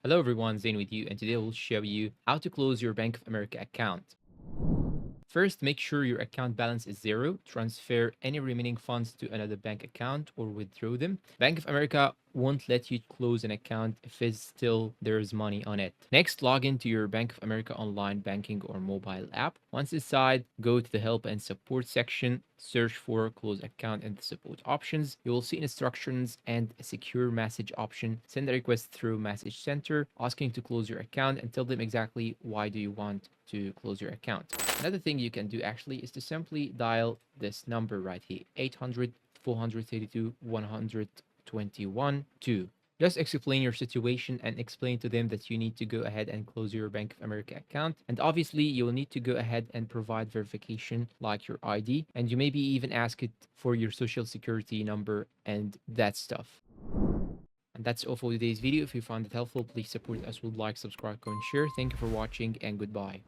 Hello everyone, Zane with you, and today we'll show you how to close your Bank of America account. First, make sure your account balance is zero. Transfer any remaining funds to another bank account or withdraw them. Bank of America won't let you close an account if it's still there's money on it. Next, log into your Bank of America online banking or mobile app. Once inside, go to the help and support section, search for close account in the support options. You will see instructions and a secure message option. Send a request through message center asking to close your account and tell them exactly why do you want to close your account. Another thing you can do actually is to simply dial this number right here, 800 432 121 2. Just explain your situation and explain to them that you need to go ahead and close your Bank of America account. And obviously, you will need to go ahead and provide verification like your ID. And you maybe even ask it for your social security number and that stuff. And that's all for today's video. If you found it helpful, please support us with like, subscribe, comment, share. Thank you for watching and goodbye.